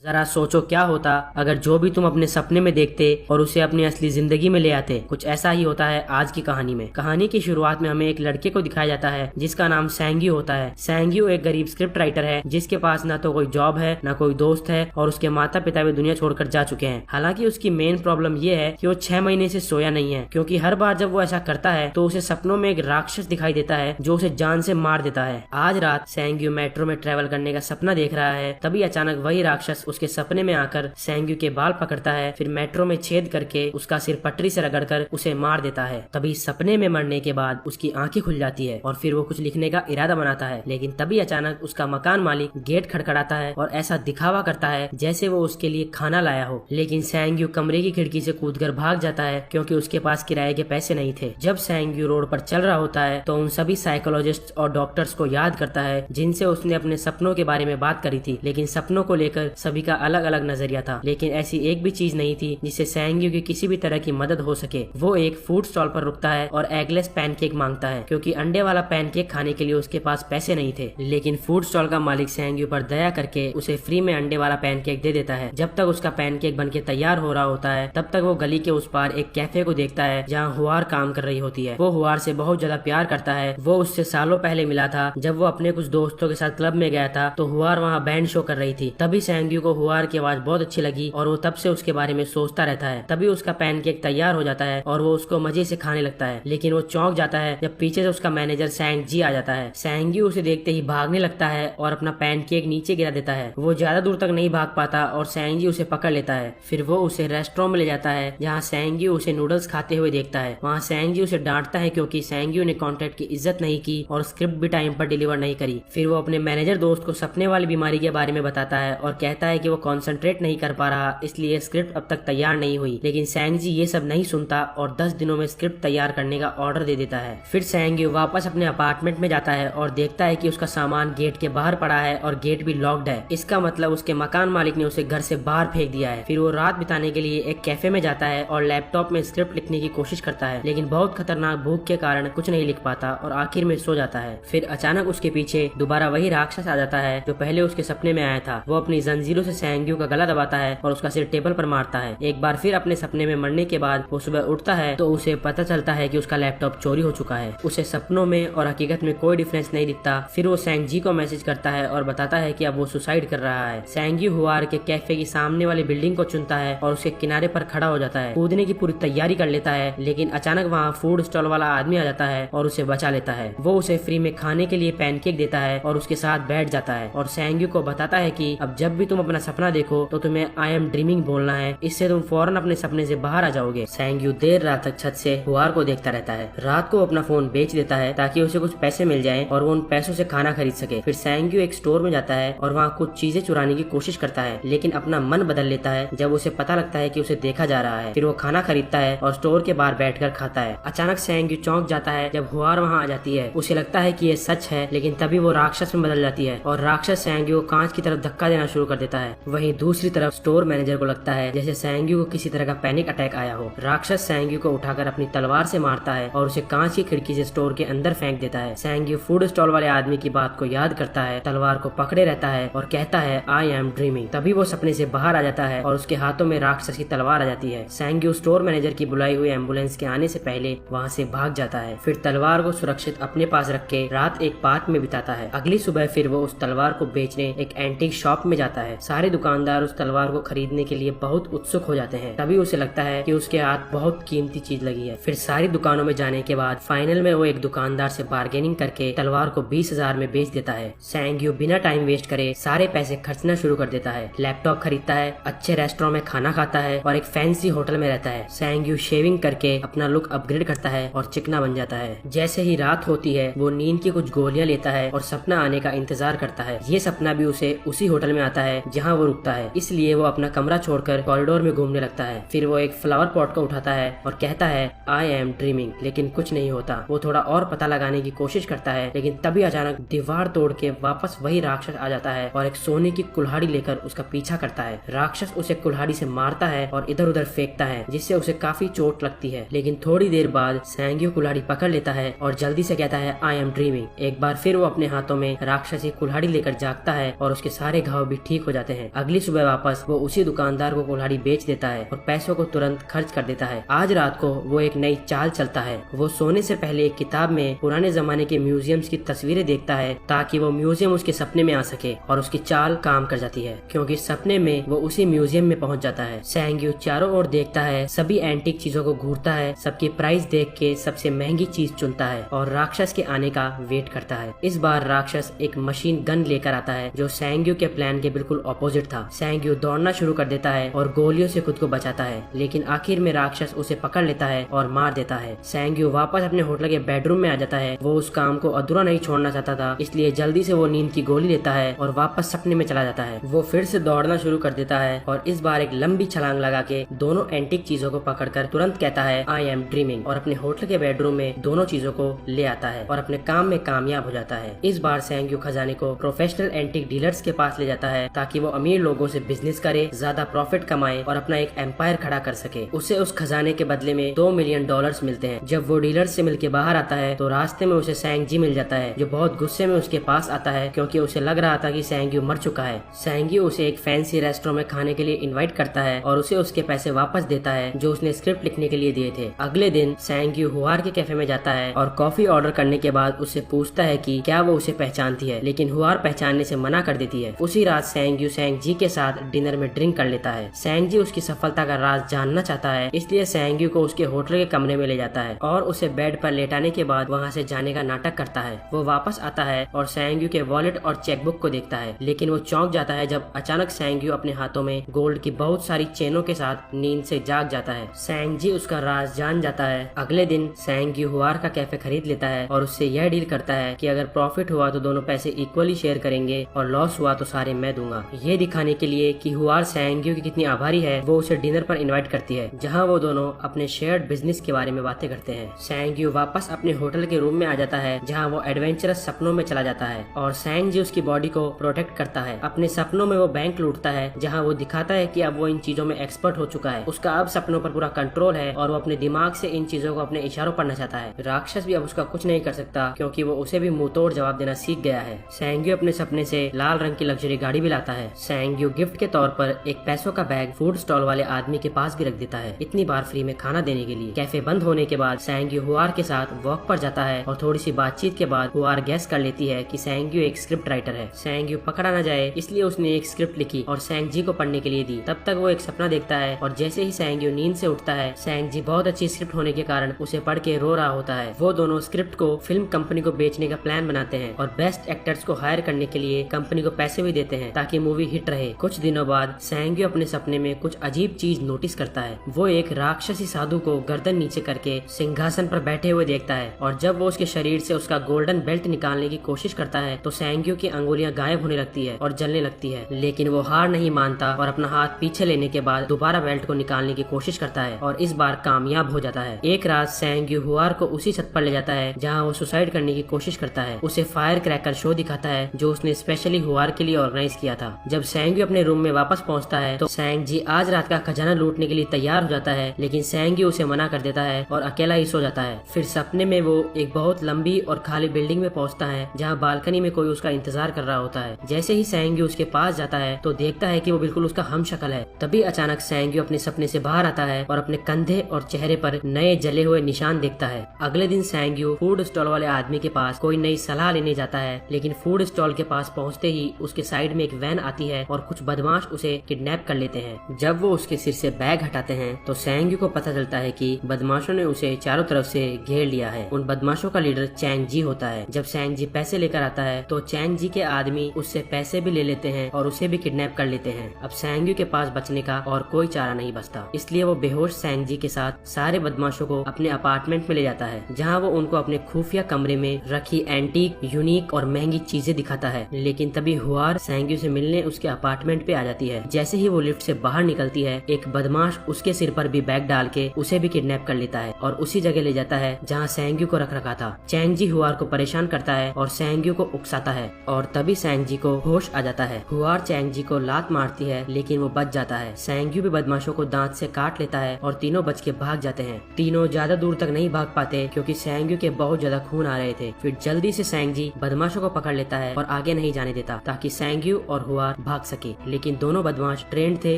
जरा सोचो क्या होता अगर जो भी तुम अपने सपने में देखते और उसे अपनी असली जिंदगी में ले आते। कुछ ऐसा ही होता है आज की कहानी में। कहानी की शुरुआत में हमें एक लड़के को दिखाया जाता है जिसका नाम सैंग्यू होता है। सैंग्यू एक गरीब स्क्रिप्ट राइटर है जिसके पास ना तो कोई जॉब है ना कोई दोस्त है और उसके माता पिता भी दुनिया छोड़कर जा चुके हैं। हालांकि उसकी मेन प्रॉब्लम ये है कि वो 6 महीने से सोया नहीं है, क्योंकि हर बार जब वो ऐसा करता है तो उसे सपनों में एक राक्षस दिखाई देता है जो उसे जान से मार देता है। आज रात सैंग्यू मेट्रो में ट्रेवल करने का सपना देख रहा है, तभी अचानक वही राक्षस उसके सपने में आकर सैंग्यू के बाल पकड़ता है, फिर मेट्रो में छेद करके उसका सिर पटरी से रगड़कर उसे मार देता है। तभी सपने में मरने के बाद उसकी आंखें खुल जाती है और फिर वो कुछ लिखने का इरादा बनाता है, लेकिन तभी अचानक उसका मकान मालिक गेट खड़खड़ाता है और ऐसा दिखावा करता है जैसे वो उसके लिए खाना लाया हो। लेकिन सैंग्यू कमरे की खिड़की से कूदकर भाग जाता है क्योंकि उसके पास किराए के पैसे नहीं थे। जब सैंग्यू रोड पर चल रहा होता है तो उन सभी साइकोलॉजिस्ट और डॉक्टर्स को याद करता है जिनसे उसने अपने सपनों के बारे में बात करी थी, लेकिन सपनों को लेकर सभी का अलग अलग नजरिया था। लेकिन ऐसी एक भी चीज नहीं थी जिससे सैंग्यू की किसी भी तरह की मदद हो सके। वो एक फूड स्टॉल पर रुकता है और एगलेस पैनकेक मांगता है क्योंकि अंडे वाला पैनकेक खाने के लिए उसके पास पैसे नहीं थे। लेकिन फूड स्टॉल का मालिक सैंग्यू पर दया करके उसे फ्री में अंडे वाला पैनकेक दे देता है। जब तक उसका पैनकेक बनके तैयार हो रहा होता है तब तक वो गली के उस पार एक कैफे को देखता है जहाँ हुआर काम कर रही होती है। वो हुआर से बहुत ज्यादा प्यार करता है। वो उससे सालों पहले मिला था जब वो अपने कुछ दोस्तों के साथ क्लब में गया था तो हुआर वहाँ बैंड शो कर रही थी। तभी सैंग्यू को हुआर की आवाज बहुत अच्छी लगी और वो तब से उसके बारे में सोचता रहता है। तभी उसका पैनकेक तैयार हो जाता है और वो उसको मजे से खाने लगता है, लेकिन वो चौंक जाता है जब पीछे से उसका मैनेजर सैंग जी आ जाता है। सैंग्यू उसे देखते ही भागने लगता है और अपना पैनकेक नीचे गिरा देता है। वो ज्यादा दूर तक नहीं भाग पाता और सैंग्यू उसे पकड़ लेता है। फिर वो उसे रेस्टोरेंट में ले जाता है जहाँ सैंग्यू उसे नूडल्स खाते हुए देखता है। वहाँ सैंग्यू उसे डांटता है क्योंकि सैंग्यू ने कॉन्ट्रैक्ट की इज्जत नहीं की और स्क्रिप्ट भी टाइम पर डिलीवर नहीं करी। फिर वो अपने मैनेजर दोस्त को सपने वाली बीमारी के बारे में बताता है और कहता है कि वो कॉन्सेंट्रेट नहीं कर पा रहा, इसलिए स्क्रिप्ट अब तक तैयार नहीं हुई। लेकिन सैंग जी ये सब नहीं सुनता और 10 दिनों में स्क्रिप्ट तैयार करने का ऑर्डर दे देता है। फिर सैंग्यू वापस अपने अपार्टमेंट में जाता है और देखता है कि उसका सामान गेट के बाहर पड़ा है और गेट भी लॉक्ड है। इसका मतलब उसके मकान मालिक ने उसे घर से बाहर फेंक दिया है। फिर वो रात बिताने के लिए एक कैफे में जाता है और लैपटॉप में स्क्रिप्ट लिखने की कोशिश करता है, लेकिन बहुत खतरनाक भूख के कारण कुछ नहीं लिख पाता और आखिर में सो जाता है। फिर अचानक उसके पीछे दोबारा वही राक्षस आ जाता है जो पहले उसके सपने में आया था। वो अपनी जंजीरों से सैंग्यू का गला दबाता है और उसका सिर टेबल पर मारता है। एक बार फिर अपने सपने में मरने के बाद वो सुबह उठता है तो उसे पता चलता है कि उसका लैपटॉप चोरी हो चुका है। उसे सपनों में और हकीकत में कोई डिफरेंस नहीं दिखता। फिर वो सैंग जी को मैसेज करता है और बताता है कि अब वो सुसाइड कर रहा है। सैंग्यू हुआर के कैफे की सामने वाली बिल्डिंग को चुनता है और उसके किनारे पर खड़ा हो जाता है। कूदने की पूरी तैयारी कर लेता है, लेकिन अचानक वहाँ फूड स्टॉल वाला आदमी आ जाता है और उसे बचा लेता है। वो उसे फ्री में खाने के लिए पैनकेक देता है और उसके साथ बैठ जाता है और सैंग्यू को बताता है कि अब जब भी तुम अपना सपना देखो तो तुम्हें आई एम ड्रीमिंग बोलना है, इससे तुम फौरन अपने सपने से बाहर आ जाओगे। सैंग्यू देर रात तक छत से हुआर को देखता रहता है। रात को अपना फोन बेच देता है ताकि उसे कुछ पैसे मिल जाएं और वो उन पैसों से खाना खरीद सके। फिर सैंग्यू एक स्टोर में जाता है और वहाँ कुछ चीजें चुराने की कोशिश करता है, लेकिन अपना मन बदल लेता है जब उसे पता लगता है कि उसे देखा जा रहा है। फिर वो खाना खरीदता है और स्टोर के बाहर बैठकर खाता है। अचानक सैंग्यू चौंक जाता है जब हुआर वहाँ आ जाती है। उसे लगता है कि ये सच है, लेकिन तभी वो राक्षस में बदल जाती है और राक्षस सैंग्यू को कांच की तरफ धक्का देना शुरू कर देता है। वहीं दूसरी तरफ स्टोर मैनेजर को लगता है जैसे सैंग्यू को किसी तरह का पैनिक अटैक आया हो। राक्षस सैंग्यू को उठाकर अपनी तलवार से मारता है और उसे कांच की खिड़की से स्टोर के अंदर फेंक देता है। सैंग्यू फूड स्टॉल वाले आदमी की बात को याद करता है, तलवार को पकड़े रहता है और कहता है आई एम ड्रीमिंग। तभी वो सपने से बाहर आ जाता है और उसके हाथों में राक्षस की तलवार आ जाती है। सैंग्यू स्टोर मैनेजर की बुलाई हुई एम्बुलेंस के आने से पहले वहाँ से भाग जाता है। फिर तलवार को सुरक्षित अपने पास रख के रात एक पार्क में बिताता है। अगली सुबह फिर वो उस तलवार को बेचने एक एंटीक शॉप में जाता है। सारे दुकानदार उस तलवार को खरीदने के लिए बहुत उत्सुक हो जाते हैं। तभी उसे लगता है कि उसके हाथ बहुत कीमती चीज लगी है। फिर सारी दुकानों में जाने के बाद फाइनल में वो एक दुकानदार से बार्गेनिंग करके तलवार को 20,000 में बेच देता है। सैंग्यू बिना टाइम वेस्ट करे सारे पैसे खर्चना शुरू कर देता है। लैपटॉप खरीदता है, अच्छे रेस्टोरेंट में खाना खाता है और एक फैंसी होटल में रहता है। सैंग्यू शेविंग करके अपना लुक अपग्रेड करता है और चिकना बन जाता है। जैसे ही रात होती है वो नींद की कुछ गोलियां लेता है और सपना आने का इंतजार करता है। ये सपना भी उसे उसी होटल में आता है जहाँ वो रुकता है, इसलिए वो अपना कमरा छोड़कर कॉरिडोर में घूमने लगता है। फिर वो एक फ्लावर पॉट को उठाता है और कहता है आई एम ड्रीमिंग, लेकिन कुछ नहीं होता। वो थोड़ा और पता लगाने की कोशिश करता है, लेकिन तभी अचानक दीवार तोड़ के वापस वही राक्षस आ जाता है और एक सोने की कुल्हाड़ी लेकर उसका पीछा करता है। राक्षस उसे कुल्हाड़ी से मारता है और इधर उधर फेंकता है, जिससे उसे काफी चोट लगती है। लेकिन थोड़ी देर बाद सैंग्यू कुल्हाड़ी पकड़ लेता है और जल्दी से कहता है आई एम ड्रीमिंग। एक बार फिर वो अपने हाथों में राक्षसी कुल्हाड़ी लेकर जागता है और उसके सारे घाव भी ठीक हो जाते हैं। जाते हैं। अगली सुबह वापस वो उसी दुकानदार को कुल्हाड़ी बेच देता है और पैसों को तुरंत खर्च कर देता है। आज रात को वो एक नई चाल चलता है। वो सोने से पहले एक किताब में पुराने जमाने के म्यूजियम्स की तस्वीरें देखता है ताकि वो म्यूजियम उसके सपने में आ सके, और उसकी चाल काम कर जाती है क्योंकि सपने में वो उसी म्यूजियम में पहुंच जाता है। सैंग्यू चारों ओर देखता है, सभी एंटीक चीजों को घूरता है, सबकी प्राइस देख के सबसे महंगी चीज चुनता है और राक्षस के आने का वेट करता है। इस बार राक्षस एक मशीन गन लेकर आता है जो सैंग्यू के प्लान के बिल्कुल ऑपोजिट था। सैंग्यू दौड़ना शुरू कर देता है और गोलियों से खुद को बचाता है, लेकिन आखिर में राक्षस उसे पकड़ लेता है और मार देता है। सैंग्यू वापस अपने होटल के बेडरूम में आ जाता है। वो उस काम को अधूरा नहीं छोड़ना चाहता था, इसलिए जल्दी से वो नींद की गोली लेता है और वापस सपने में चला जाता है। वो फिर से दौड़ना शुरू कर देता है और इस बार एक लंबी छलांग लगा के दोनों एंटीक चीजों को पकड़कर तुरंत कहता है आई एम ड्रीमिंग, और अपने होटल के बेडरूम में दोनों चीजों को ले आता है और अपने काम में कामयाब हो जाता है। इस बार सैंग्यू खजाने को प्रोफेशनल एंटीक डीलर्स के पास ले जाता है ताकि वो अमीर लोगों से बिजनेस करे, ज्यादा प्रॉफिट कमाए और अपना एक एम्पायर खड़ा कर सके। उसे उस खजाने के बदले में $2 मिलियन मिलते हैं। जब वो डीलर से मिलके बाहर आता है तो रास्ते में उसे सैंग मिल जाता है जो बहुत गुस्से में उसके पास आता है क्योंकि उसे लग रहा था कि सैंग्यू मर चुका है। सैंग्यू उसे एक फैंसी रेस्टोरेंट में खाने के लिए इनवाइट करता है और उसे उसके पैसे वापस देता है जो उसने स्क्रिप्ट लिखने के लिए दिए थे। अगले दिन सैंग्यू हुआर के कैफे में जाता है और कॉफी ऑर्डर करने के बाद उससे पूछता है कि क्या वो उसे पहचानती है, लेकिन हुआर पहचानने से मना कर देती है। उसी रात सैंग्यू सैंग जी के साथ डिनर में ड्रिंक कर लेता है। सैंग जी उसकी सफलता का राज जानना चाहता है, इसलिए सैंग्यू को उसके होटल के कमरे में ले जाता है और उसे बेड पर लेटाने के बाद वहाँ से जाने का नाटक करता है। वो वापस आता है और सैंग्यू के वॉलेट और चेकबुक को देखता है, लेकिन वो चौंक जाता है जब अचानक सैंग्यू अपने हाथों में गोल्ड की बहुत सारी चेनों के साथ नींद से जाग जाता है। सैंग जी उसका राज जान जाता है। अगले दिन सैंग्यू हुआर का कैफे खरीद लेता है और उससे यह डील करता है कि अगर प्रॉफिट हुआ तो दोनों पैसे इक्वली शेयर करेंगे और लॉस हुआ तो सारे मैं दूंगा। ये दिखाने के लिए कि हुआर सैंग्यू की कितनी आभारी है, वो उसे डिनर पर इनवाइट करती है जहाँ वो दोनों अपने शेयर्ड बिजनेस के बारे में बातें करते हैं। सैंग्यू वापस अपने होटल के रूम में आ जाता है जहाँ वो एडवेंचरस सपनों में चला जाता है और सैंग जी उसकी बॉडी को प्रोटेक्ट करता है। अपने सपनों में वो बैंक लूटता है जहाँ वो दिखाता है कि अब वो इन चीजों में एक्सपर्ट हो चुका है। उसका अब सपनों पर पूरा कंट्रोल है और वो अपने दिमाग से इन चीजों को अपने इशारों पर नचाता है। राक्षस भी अब उसका कुछ नहीं कर सकता क्योंकि वो उसे भी मुंह तोड़ जवाब देना सीख गया है। सैंग्यू अपने सपने से लाल रंग की लग्जरी गाड़ी भी लाता है। सैंग्यू गिफ्ट के तौर पर एक पैसों का बैग फूड स्टॉल वाले आदमी के पास भी रख देता है, इतनी बार फ्री में खाना देने के लिए। कैफे बंद होने के बाद सैंग्यू हुआर के साथ वॉक पर जाता है और थोड़ी सी बातचीत के बाद हुआर गैस कर लेती है कि सैंग्यू एक स्क्रिप्ट राइटर है। सैंग्यू पकड़ा न जाए इसलिए उसने एक स्क्रिप्ट लिखी और सैंग जी को पढ़ने के लिए दी। तब तक वो एक सपना देखता है और जैसे ही सैंग्यू नींद से उठता है, सैंग जी बहुत अच्छी स्क्रिप्ट होने के कारण उसे पढ़ के रो रहा होता है। वो दोनों स्क्रिप्ट को फिल्म कंपनी को बेचने का प्लान बनाते हैं और बेस्ट एक्टर्स को हायर करने के लिए कंपनी को पैसे भी देते हैं ताकि मूवी हिट रहे। कुछ दिनों बाद सैंग्यू अपने सपने में कुछ अजीब चीज नोटिस करता है। वो एक राक्षसी साधु को गर्दन नीचे करके सिंहासन पर बैठे हुए देखता है और जब वो उसके शरीर से उसका गोल्डन बेल्ट निकालने की कोशिश करता है तो सैंग्यू की अंगुलियां गायब होने लगती है और जलने लगती है, लेकिन वो हार नहीं मानता और अपना हाथ पीछे लेने के बाद दोबारा बेल्ट को निकालने की कोशिश करता है और इस बार कामयाब हो जाता है। एक रात सैंग्यू हुआर को उसी छत पर ले जाता है जहाँ वो सुसाइड करने की कोशिश करता है। उसे फायर क्रैकर शो दिखाता है जो उसने स्पेशली हुआर के लिए ऑर्गेनाइज किया था। जब सैंग्यू अपने रूम में वापस पहुँचता है तो सैंग जी आज रात का खजाना लूटने के लिए तैयार हो जाता है, लेकिन सैंग्यू उसे मना कर देता है और अकेला ही सो जाता है। फिर सपने में वो एक बहुत लंबी और खाली बिल्डिंग में पहुंचता है जहां बालकनी में कोई उसका इंतजार कर रहा होता है। जैसे ही सैंग्यू उसके पास जाता है तो देखता है कि वो बिल्कुल उसका हमशक्ल है। तभी अचानक सैंग्यू अपने सपने से बाहर आता है और अपने कंधे और चेहरे पर नए जले हुए निशान देखता है। अगले दिन सैंग्यू फूड स्टॉल वाले आदमी के पास कोई नई सलाह लेने जाता है, लेकिन फूड स्टॉल के पास पहुँचते ही उसके साइड में एक वैन आती है और कुछ बदमाश उसे किडनैप कर लेते हैं। जब वो उसके सिर से बैग हटाते हैं तो सैंग्यू को पता चलता है कि बदमाशों ने उसे चारों तरफ से घेर लिया है। उन बदमाशों का लीडर चैंग जी होता है। जब चैंग जी पैसे लेकर आता है तो चैंग जी के आदमी उससे पैसे भी ले लेते हैं और उसे भी किडनैप कर लेते हैं। अब सैंग्यू के पास बचने का और कोई चारा नहीं बचता, इसलिए वो बेहोश सैंग जी के साथ सारे बदमाशों को अपने अपार्टमेंट में ले जाता है जहाँ वो उनको अपने खुफिया कमरे में रखी एंटीक, यूनिक और महंगी चीजें दिखाता है। लेकिन तभी हुआर सैंग्यू से मिलने उसके अपार्टमेंट पे आ जाती है। जैसे ही वो लिफ्ट से बाहर निकलती है एक बदमाश उसके सिर पर भी बैग डाल के उसे भी किडनैप कर लेता है और उसी जगह ले जाता है जहाँ सैंग्यू को रख रखा था। चैंग जी हुआर को परेशान करता है और सैंग्यू को उकसाता है और तभी सैंग जी को होश आ जाता है। हुआर चैंग जी को लात मारती है लेकिन वो बच जाता है। सैंग्यू भी बदमाशों को दांत से काट लेता है और तीनों बच के भाग जाते हैं। तीनों ज्यादा दूर तक नहीं भाग पाते क्योंकि सैंग्यू के बहुत ज्यादा खून आ रहे थे। फिर जल्दी से सैंग जी बदमाशों को पकड़ लेता है और आगे नहीं जाने देता ताकि सैंग्यू और हुआर भाग सके, लेकिन दोनों बदमाश ट्रेंड थे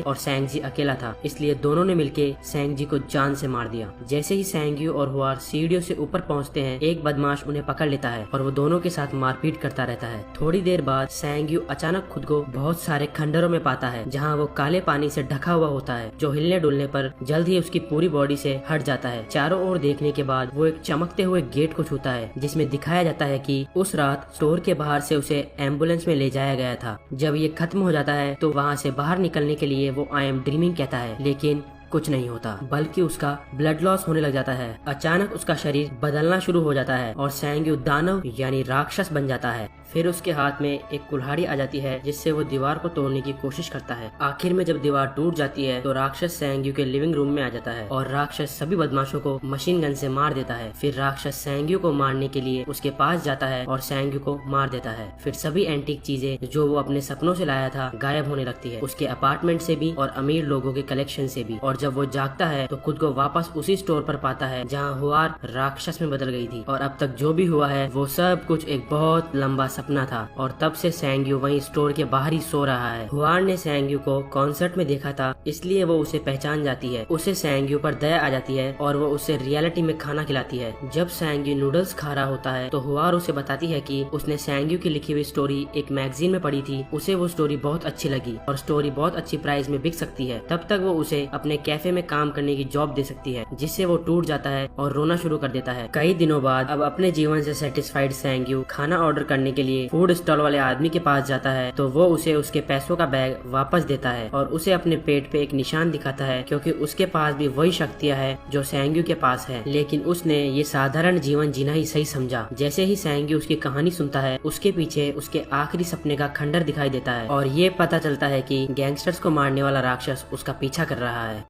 और सैंगजी अकेला था, इसलिए दोनों ने मिलकर सैंगजी को जान से मार दिया। जैसे ही सैंग्यू और हुआर सीढ़ियों से ऊपर पहुंचते हैं, एक बदमाश उन्हें पकड़ लेता है और वो दोनों के साथ मारपीट करता रहता है। थोड़ी देर बाद सैंग्यू अचानक खुद को बहुत सारे खंडरों में पाता है, जहाँ वो काले पानी से ढका हुआ होता है, जो हिलने डुलने पर जल्द ही उसकी पूरी बॉडी से हट जाता है। चारों ओर देखने के बाद वो एक चमकते हुए गेट को छूता है, जिसमें दिखाया जाता है कि उस रात स्टोर के बाहर से उसे एम्बुलेंस में ले जाया गया था। जब ये खत्म हो जाता है तो वहाँ से बाहर निकलने के लिए वो आई एम ड्रीमिंग कहता है, लेकिन कुछ नहीं होता, बल्कि उसका ब्लड लॉस होने लग जाता है। अचानक उसका शरीर बदलना शुरू हो जाता है और सैंग्यू दानव यानी राक्षस बन जाता है। फिर उसके हाथ में एक कुल्हाड़ी आ जाती है, जिससे वो दीवार को तोड़ने की कोशिश करता है। आखिर में जब दीवार टूट जाती है तो राक्षस सैंग्यू के लिविंग रूम में आ जाता है और राक्षस सभी बदमाशों को मशीन गन से मार देता है। फिर राक्षस सैंग्यू को मारने के लिए उसके पास जाता है और सैंग्यू को मार देता है। फिर सभी एंटीक चीजें जो वो अपने सपनों से लाया था गायब होने लगती है, उसके अपार्टमेंट से भी और अमीर लोगों के कलेक्शन से भी। और जब वो जागता है तो खुद को वापस उसी स्टोर पर पाता है जहाँ हुआर राक्षस में बदल गई थी। और अब तक जो भी हुआ है वो सब कुछ एक बहुत लंबा सपना था और तब से सैंग्यू वहीं स्टोर के बाहर ही सो रहा है। हुआर ने सैंग्यू को कॉन्सर्ट में देखा था, इसलिए वो उसे पहचान जाती है। उसे सैंग्यू पर दया आ जाती है और वो उसे रियलिटी में खाना खिलाती है। जब सैंग्यू नूडल्स खा रहा होता है तो हुआर उसे बताती है कि उसने सैंग्यू की लिखी हुई स्टोरी एक मैगजीन में पढ़ी थी, उसे वो स्टोरी बहुत अच्छी लगी और स्टोरी बहुत अच्छी प्राइस में बिक सकती है। तब तक वो उसे अपने कैफे में काम करने की जॉब दे सकती है, जिससे वो टूट जाता है और रोना शुरू कर देता है। कई दिनों बाद अब अपने जीवन से सेटिस्फाइड सैंग्यू खाना ऑर्डर करने के लिए फूड स्टॉल वाले आदमी के पास जाता है, तो वो उसे उसके पैसों का बैग वापस देता है और उसे अपने पेट पे एक निशान दिखाता है, क्योंकि उसके पास भी वही शक्तियाँ है जो सैंग्यू के पास है। लेकिन उसने ये साधारण जीवन जीना ही सही समझा। जैसे ही सैंग्यू उसकी कहानी सुनता है, उसके पीछे उसके आखिरी सपने का खंडर दिखाई देता है और ये पता चलता है कि गैंगस्टर्स को मारने वाला राक्षस उसका पीछा कर रहा है।